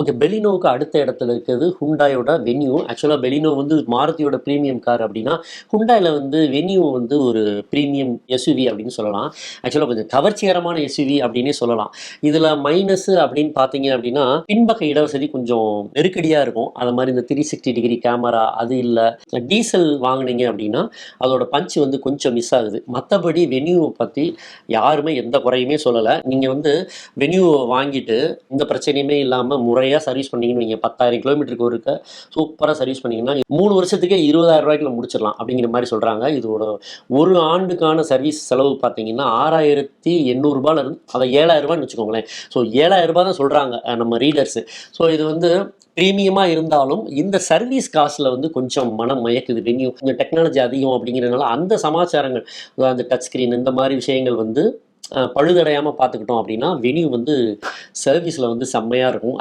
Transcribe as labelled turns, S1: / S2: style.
S1: Okay. பெலினோவுக்கு அடுத்த இடத்துல இருக்கிறது ஹுண்டாயோட வென்யூ. ஆக்சுவலா பெலினோ வந்து மாருதியோட பிரீமியம் கார் அப்படின்னா, ஹுண்டாயில வந்து வென்யூ வந்து ஒரு பிரீமியம் எஸ்யூவி அப்படின்னு சொல்லலாம். ஆக்சுவலா கொஞ்சம் கவர்ச்சிகரமான எஸ்யூவி அப்படின்னே சொல்லலாம். இதுல மைனஸ் அப்படின்னு பார்த்தீங்க அப்படின்னா, பின்பக்க இடவசதி கொஞ்சம் நெருக்கடியா இருக்கும். அது மாரி இந்த 360 டிகிரி கேமரா அது இல்ல. டீசல் வாங்குனீங்க அப்படின்னா, அதோட பஞ்ச் வந்து கொஞ்சம் மிஸ் ஆகுது. மத்தபடி வென்யூவ பத்தி யாருமே எந்த குறையுமே சொல்லல. நீங்க வந்து வென்யூவ வாங்கிட்டு எந்த பிரச்சனையுமே இல்லாம முறையா சர்வீஸ் பண்ணீங்கன்னு வைங்க, 10,000 கிலோமீட்டருக்கு ஒருக்க சூப்பரா சர்வீஸ் பண்ணீங்கன்னா, 3 வருஷத்துக்கே ரூ. 20,000 முடிச்சிடலாம் அப்படிங்கிற மாரி சொல்றாங்க. இதோட 1 ஆண்டுக்கான சர்வீஸ் செலவு பார்த்தீங்கன்னா, ரூ. 6,800 இருந்து அத ரூ. 7,000ன்னு வச்சுக்கோங்களேன். ஸோ ரூ. 7,000 தான் சொல்றாங்க நம்ம ரீடர்ஸ். ஸோ இது வந்து பிரீமியமா இருந்தாலும், இந்த சர்வீஸ் காஸ்ட்ல வந்து கொஞ்சம் மனம் மயக்குது. வென்யூ கொஞ்சம் டெக்னாலஜி அதிகம் அப்படிங்கிறதுனால, அந்த சமாச்சாரங்கள் அந்த டச் ஸ்கிரீன் இந்த மாரி விஷயங்கள் வந்து பழுதடையாம பார்த்துக்கிட்டோம் அப்படின்னா, வென்யூ வந்து சர்வீஸ்ல வந்து செம்மையா இருக்கும்.